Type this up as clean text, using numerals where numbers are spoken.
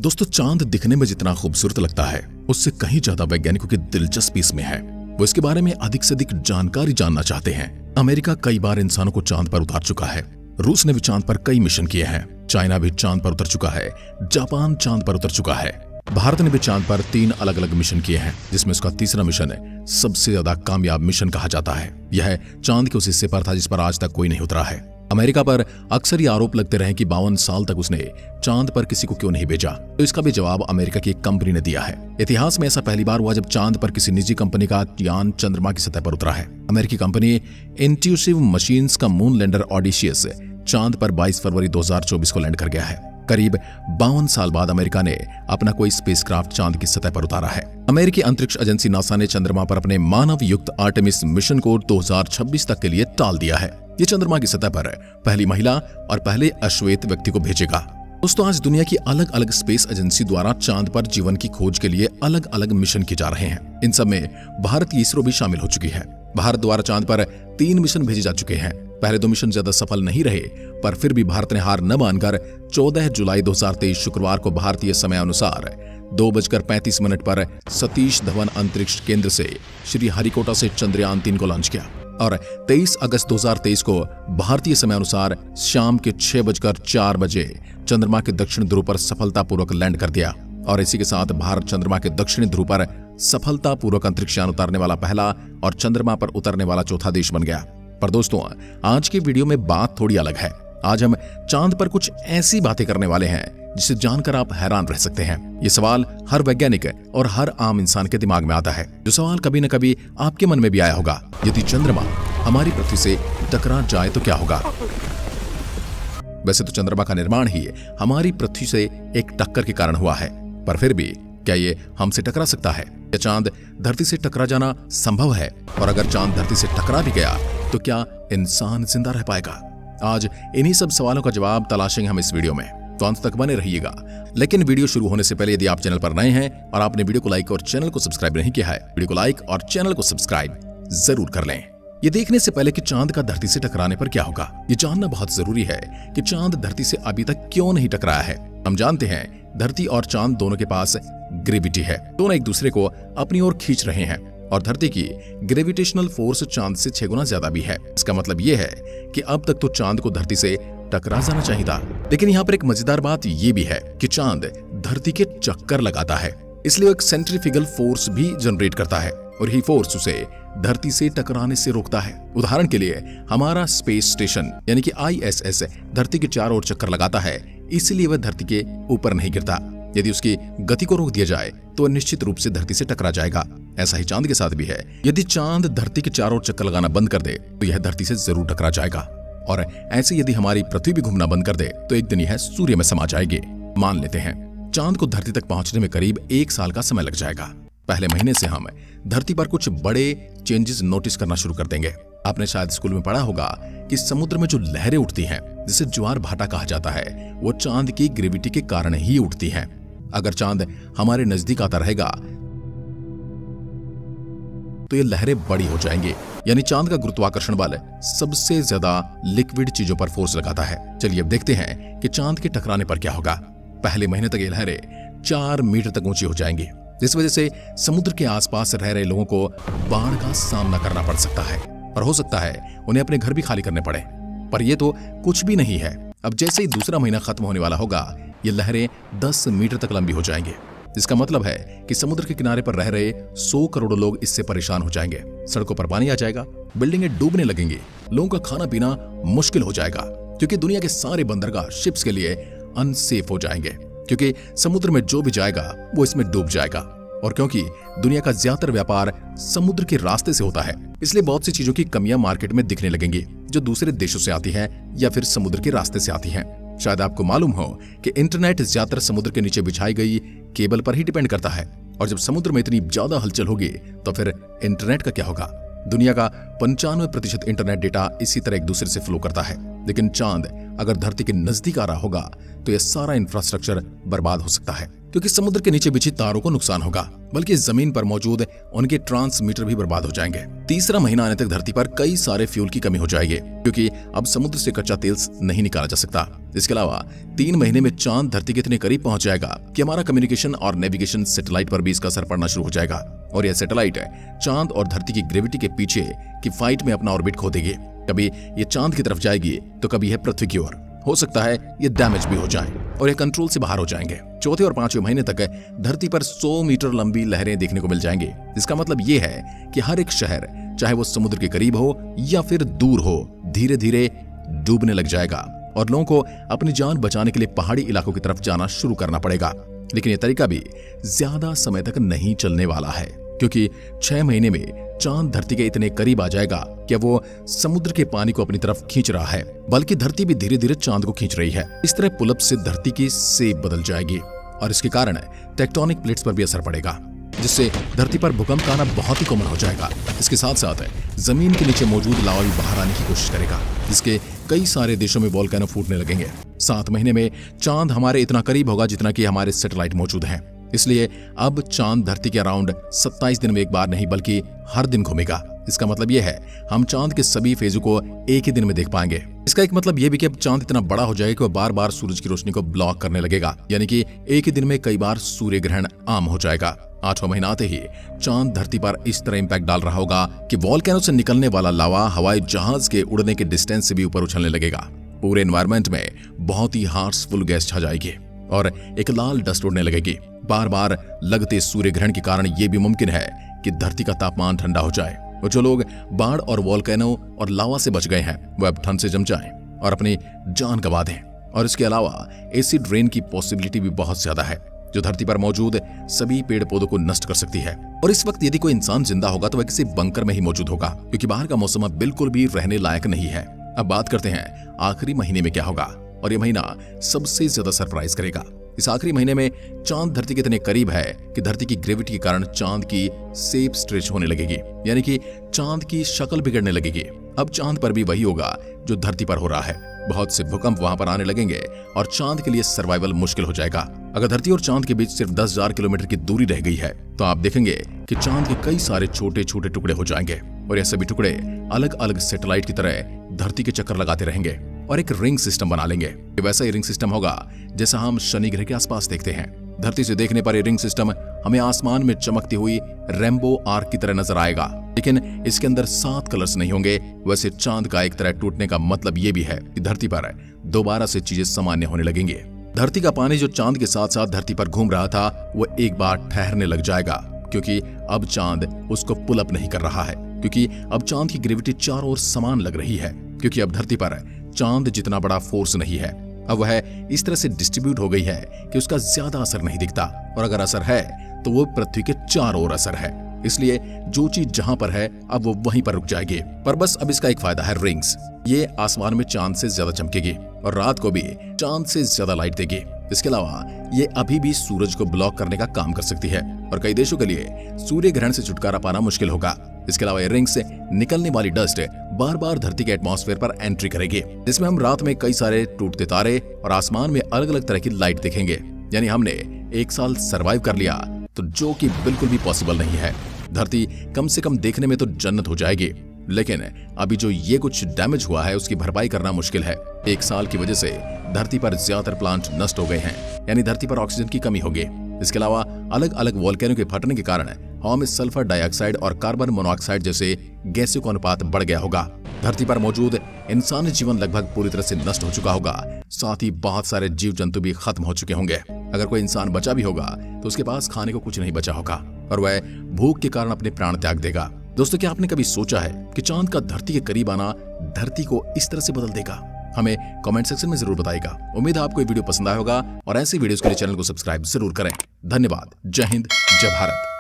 दोस्तों, चांद दिखने में जितना खूबसूरत लगता है उससे कहीं ज्यादा वैज्ञानिकों की दिलचस्पी इसमें है। वो इसके बारे में अधिक से अधिक जानकारी जानना चाहते हैं। अमेरिका कई बार इंसानों को चांद पर उतार चुका है। रूस ने भी चांद पर कई मिशन किए हैं। चाइना भी चांद पर उतर चुका है। जापान चांद पर उतर चुका है। भारत ने भी चांद पर 3 अलग अलग मिशन किए हैं, जिसमें उसका तीसरा मिशन सबसे ज्यादा कामयाब मिशन कहा जाता है। यह चांद के उस हिस्से पर था जिस पर आज तक कोई नहीं उतरा है। अमेरिका पर अक्सर ये आरोप लगते रहे कि 52 साल तक उसने चांद पर किसी को क्यों नहीं भेजा, तो इसका भी जवाब अमेरिका की एक कंपनी ने दिया है। इतिहास में ऐसा पहली बार हुआ जब चांद पर किसी निजी कंपनी का यान चंद्रमा की सतह पर उतरा है। अमेरिकी कंपनी इंट्यूसिव मशीन्स का मून लैंडर ऑडिशियस चांद पर 22 फरवरी 2024 को लैंड कर गया है। करीब 52 साल बाद अमेरिका ने अपना कोई स्पेसक्राफ्ट चांद की सतह पर उतारा है। अमेरिकी अंतरिक्ष एजेंसी नासा ने चंद्रमा पर अपने मानव युक्त आर्टेमिस मिशन को 2026 तक के लिए टाल दिया है। ये चंद्रमा की सतह पर पहली महिला और पहले अश्वेत व्यक्ति को भेजेगा। दोस्तों, आज दुनिया की अलग अलग स्पेस एजेंसी द्वारा चांद पर जीवन की खोज के लिए अलग अलग मिशन किए जा रहे हैं। इन सब में भारत की इसरो भी शामिल हो चुकी है। भारत द्वारा चांद पर 3 मिशन भेजे जा चुके हैं। पहले 2 मिशन ज्यादा सफल नहीं रहे, पर फिर भी भारत ने हार न मानकर 14 जुलाई 2023 शुक्रवार को भारतीय समय अनुसार 2:35 पर सतीश धवन अंतरिक्ष केंद्र से श्रीहरिकोटा से चंद्रयान 3 को लॉन्च किया और 23 अगस्त 2023 को भारतीय समय अनुसार शाम के 6:04 चंद्रमा के दक्षिण ध्रुव पर सफलतापूर्वक लैंड कर दिया। और इसी के साथ भारत चंद्रमा के दक्षिणी ध्रुव पर सफलतापूर्वक अंतरिक्षयान उतारने वाला पहला और चंद्रमा पर उतरने वाला चौथा देश बन गया। पर दोस्तों, आज की वीडियो में बात थोड़ी अलग है। आज हम चांद पर कुछ ऐसी बातें करने वाले हैं जिसे जानकर आप हैरान रह सकते हैं। ये सवाल हर वैज्ञानिक और हर आम इंसान के दिमाग में आता है। जो सवाल कभी न कभी आपके मन में भी आया होगा, यदि चंद्रमा हमारी पृथ्वी से टकरा जाए तो क्या होगा। वैसे तो चंद्रमा का निर्माण ही हमारी पृथ्वी से एक टक्कर के कारण हुआ है, पर फिर भी क्या ये हमसे टकरा सकता है? क्या चांद धरती से टकरा जाना संभव है? और अगर चांद धरती से टकरा भी गया तो क्या इंसान जिंदा रह पाएगा? आज इन्हीं सब सवालों का जवाब तलाशेंगे हम इस वीडियो में, तो अंत तक बने रहिएगा। लेकिन वीडियो शुरू होने से पहले यदि आप चैनल पर नए हैं और आपने वीडियो को लाइक और चैनल को सब्सक्राइब नहीं किया है, वीडियो को लाइक और चैनल को सब्सक्राइब जरूर कर लें। ये देखने से पहले कि चांद का धरती से टकराने पर क्या होगा, ये जानना बहुत जरूरी है कि चांद धरती से अभी तक क्यों नहीं टकराया है। हम जानते हैं धरती और चांद दोनों के पास ग्रेविटी है। दोनों एक दूसरे को अपनी ओर खींच रहे हैं और धरती की ग्रेविटेशनल फोर्स चांद से 6 गुना ज्यादा भी है। इसका मतलब ये है कि अब तक तो चांद को धरती से टकरा जाना चाहिए था। लेकिन यहाँ पर एक मजेदार बात ये भी है कि चांद धरती के चक्कर लगाता है, इसलिए एक सेंट्रीफ्यूगल फोर्स भी जनरेट करता है और यही फोर्स उसे धरती से टकराने से रोकता है। उदाहरण के लिए हमारा स्पेस स्टेशन यानी कि ISS धरती के चारों ओर चक्कर लगाता है, इसलिए वह धरती के ऊपर नहीं गिरता। यदि उसकी गति को रोक दिया जाए तो निश्चित रूप से धरती से टकरा जाएगा। ऐसा ही चांद के साथ भी है। यदि चांद धरती के चारों ओर चक्कर लगाना बंद कर दे तो यह धरती से जरूर टकरा जाएगा। और ऐसे यदि हमारी पृथ्वी भी घूमना बंद कर दे तो एक दिन यह सूर्य में समा जाएगी। मान लेते हैं चांद को धरती तक पहुंचने में करीब 1 साल का समय लग जाएगा। पहले महीने से हम धरती पर कुछ बड़े चेंजेस नोटिस करना शुरू कर देंगे। आपने शायद स्कूल में पढ़ा होगा कि समुद्र में जो लहरें उठती हैं, जिसे ज्वार भाटा कहा जाता है, वो चांद की ग्रेविटी के कारण ही उठती हैं। अगर चांद हमारे नजदीक आता रहेगा तो ये लहरें बड़ी हो जाएंगी। यानी चांद का गुरुत्वाकर्षण बल सबसे ज्यादा लिक्विड चीजों पर फोर्स लगाता है। चलिए अब देखते हैं कि चांद के टकराने पर क्या होगा। पहले महीने तक ये लहरें 4 मीटर तक ऊंची हो जाएंगी, जिस वजह से समुद्र के आसपास रह रहे लोगों को बाढ़ का सामना करना पड़ सकता है और हो सकता है उन्हें अपने घर भी खाली करने पड़े। पर यह तो कुछ भी नहीं है। अब जैसे ही दूसरा महीना खत्म होने वाला होगा, ये लहरें 10 मीटर तक लंबी हो जाएंगी, जिसका मतलब है कि समुद्र के किनारे पर रह रहे 100 करोड़ लोग इससे परेशान हो जाएंगे। सड़कों पर पानी आ जाएगा, बिल्डिंगें डूबने लगेंगी, लोगों का खाना पीना मुश्किल हो जाएगा, क्योंकि दुनिया के सारे बंदरगाह शिप्स के लिए अनसेफ हो जाएंगे, क्योंकि समुद्र में जो भी जाएगा वो इसमें डूब जाएगा। और क्योंकि दुनिया का ज्यादातर व्यापार समुद्र के रास्ते से होता है, इसलिए बहुत सी चीजों की कमियां मार्केट में दिखने लगेंगी जो दूसरे देशों से आती हैं या फिर समुद्र के रास्ते से आती हैं। शायद आपको मालूम हो कि इंटरनेट ज्यादातर समुद्र के नीचे बिछाई गई केबल पर ही डिपेंड करता है, और जब समुद्र में इतनी ज्यादा हलचल होगी तो फिर इंटरनेट का क्या होगा। दुनिया का 95% इंटरनेट डेटा इसी तरह एक दूसरे से फ्लो करता है। लेकिन चांद अगर धरती के नजदीक आ रहा होगा तो यह सारा इंफ्रास्ट्रक्चर बर्बाद हो सकता है। क्योंकि समुद्र के नीचे बिछी तारों को नुकसान होगा, बल्कि जमीन पर मौजूद उनके ट्रांसमीटर भी बर्बाद हो जाएंगे। तीसरा महीना आने तक धरती पर कई सारे फ्यूल की कमी हो जाएगी, क्योंकि अब समुद्र से कच्चा तेल नहीं निकाला जा सकता। इसके अलावा 3 महीने में चांद धरती के इतने करीब पहुंच जाएगा कि हमारा कम्युनिकेशन और नेविगेशन सैटेलाइट पर भी इसका असर पड़ना शुरू हो जाएगा, और यह सैटेलाइट चांद और धरती की ग्रेविटी के पीछे की फाइट में अपना ऑर्बिट खो देगी। कभी ये चांद की तरफ जाएगी तो कभी है पृथ्वी की ओर। हो सकता है ये डैमेज भी हो जाए और ये कंट्रोल से बाहर हो जाएंगे। चौथे और 5वें महीने तक धरती पर 100 मीटर लंबी लहरें देखने को मिल जाएंगी। इसका मतलब ये है कि हर एक शहर, चाहे वो समुद्र के करीब हो या फिर दूर हो, धीरे धीरे डूबने लग जाएगा और लोगों को अपनी जान बचाने के लिए पहाड़ी इलाकों की तरफ जाना शुरू करना पड़ेगा। लेकिन ये तरीका भी ज्यादा समय तक नहीं चलने वाला है, क्योंकि 6 महीने में चांद धरती के इतने करीब आ जाएगा कि वो समुद्र के पानी को अपनी तरफ खींच रहा है, बल्कि धरती भी धीरे धीरे चांद को खींच रही है। इस तरह पुल अप से धरती की शेप बदल जाएगी और इसके कारण टेक्टोनिक प्लेट्स पर भी असर पड़ेगा, जिससे धरती पर भूकंप का आना बहुत ही कॉमन हो जाएगा। इसके साथ साथ जमीन के नीचे मौजूद लावा भी बाहर आने की कोशिश करेगा, जिसके कई सारे देशों में वोल्केनो फूटने लगेंगे। 7 महीने में चांद हमारे इतना करीब होगा जितना कि हमारे सैटेलाइट मौजूद हैं। इसलिए अब चांद धरती के अराउंड 27 दिन में एक बार नहीं बल्कि हर दिन घूमेगा। इसका मतलब यह है हम चांद के सभी फेजों को एक ही दिन में देख पाएंगे। इसका एक मतलब यह भी कि अब चांद इतना बड़ा हो जाएगा कि वह बार बार सूरज की रोशनी को ब्लॉक करने लगेगा, यानी कि एक ही दिन में कई बार सूर्य ग्रहण आम हो जाएगा। 8वां महीना आते ही चांद धरती पर इस तरह इंपैक्ट डाल रहा होगा कि वोल्केनो से निकलने वाला लावा हवाई जहाज के उड़ने के डिस्टेंस से भी ऊपर उछलने लगेगा। पूरे एनवायरमेंट में बहुत ही हार्मफुल गैस छा जाएगी और एक लाल डस्ट उड़ने लगेगी। बार बार लगते सूर्य ग्रहण के कारण यह भी मुमकिन है कि धरती का तापमान ठंडा हो जाए और जो लोग बाढ़ और वोल्केनो और लावा से बच गए हैं वो अब ठंड से जम जाएं और अपनी जान गंवा दें। और इसके अलावा एसिड रेन की पॉसिबिलिटी भी बहुत ज्यादा है, जो धरती पर मौजूद सभी पेड़ पौधों को नष्ट कर सकती है। और इस वक्त यदि कोई इंसान जिंदा होगा तो वह किसी बंकर में ही मौजूद होगा, क्योंकि बाहर का मौसम अब बिल्कुल भी रहने लायक नहीं है। अब बात करते हैं आखिरी महीने में क्या होगा, और यह महीना सबसे ज्यादा सरप्राइज करेगा। इस आखिरी महीने में चांद धरती के इतने करीब है कि धरती की ग्रेविटी के कारण चांद की शेप स्ट्रेच होने लगेगी, यानी कि चांद की शक्ल बिगड़ने लगेगी। अब चांद पर भी वही होगा जो धरती पर हो रहा है। बहुत से भूकंप वहां पर आने लगेंगे और चांद के लिए सर्वाइवल मुश्किल हो जाएगा। अगर धरती और चांद के बीच सिर्फ 10,000 किलोमीटर की दूरी रह गई है तो आप देखेंगे कि चांद के कई सारे छोटे छोटे टुकड़े हो जाएंगे और यह सभी टुकड़े अलग अलग सैटेलाइट की तरह धरती के चक्कर लगाते रहेंगे और एक रिंग सिस्टम बना लेंगे। वैसा ही रिंग सिस्टम होगा जैसा हम शनि ग्रह के आसपास देखते हैं। धरती से देखने पर यह रिंग सिस्टम हमें आसमान में चमकती हुई रेनबो आर्क की तरह नजर आएगा, लेकिन इसके अंदर 7 कलर्स नहीं होंगे। वैसे चांद का एक तरह टूटने का मतलब यह भी है कि धरती पर दोबारा से चीजें सामान्य होने लगेंगी। धरती का पानी जो चांद के साथ साथ धरती पर घूम रहा था वो एक बार ठहरने लग जाएगा, क्योंकि अब चांद उसको पुल अप नहीं कर रहा है, क्योंकि अब चांद की ग्रेविटी चारों ओर समान लग रही है, क्योंकि अब धरती पर चांद जितना बड़ा फोर्स नहीं है। अब वह इस तरह से डिस्ट्रीब्यूट हो गई है कि उसका ज्यादा असर नहीं दिखता, और अगर असर है तो वो पृथ्वी के चारों ओर असर है। इसलिए जो चीज जहां पर है अब वो वहीं पर रुक जाएगी। पर बस अब इसका एक फायदा है, रिंग्स। ये आसमान में चांद से ज्यादा चमकेगी और रात को भी चांद से ज्यादा लाइट देगी। इसके अलावा ये अभी भी सूरज को ब्लॉक करने का काम कर सकती है और कई देशों के लिए सूर्य ग्रहण से छुटकारा पाना मुश्किल होगा। इसके अलावा ये रिंग से निकलने वाली डस्ट बार बार धरती के एटमॉस्फेयर पर एंट्री करेगी, जिसमें हम रात में कई सारे टूटते तारे और आसमान में अलग अलग तरह की लाइट देखेंगे। यानी हमने 1 साल सरवाइव कर लिया, तो जो कि बिल्कुल भी पॉसिबल नहीं है। धरती कम से कम देखने में तो जन्नत हो जाएगी, लेकिन अभी जो ये कुछ डैमेज हुआ है उसकी भरपाई करना मुश्किल है। 1 साल की वजह से धरती पर ज्यादातर प्लांट नष्ट हो गए हैं, यानी धरती पर ऑक्सीजन की कमी होगी। इसके अलावा अलग अलग वोल्केनो के फटने के कारण हवा में सल्फर डाइऑक्साइड और कार्बन मोनोऑक्साइड जैसे गैसों का अनुपात बढ़ गया होगा। धरती पर मौजूद इंसानी जीवन लगभग पूरी तरह से नष्ट हो चुका होगा, साथ ही बहुत सारे जीव जंतु भी खत्म हो चुके होंगे। अगर कोई इंसान बचा भी होगा तो उसके पास खाने को कुछ नहीं बचा होगा और वह भूख के कारण अपने प्राण त्याग देगा। दोस्तों, क्या आपने कभी सोचा है कि चांद का धरती के करीब आना धरती को इस तरह से बदल देगा? हमें कमेंट सेक्शन में जरूर बताइएगा। उम्मीद है आपको ये वीडियो पसंद आया होगा और ऐसी वीडियोस के लिए चैनल को सब्सक्राइब जरूर करें। धन्यवाद। जय हिंद, जय भारत।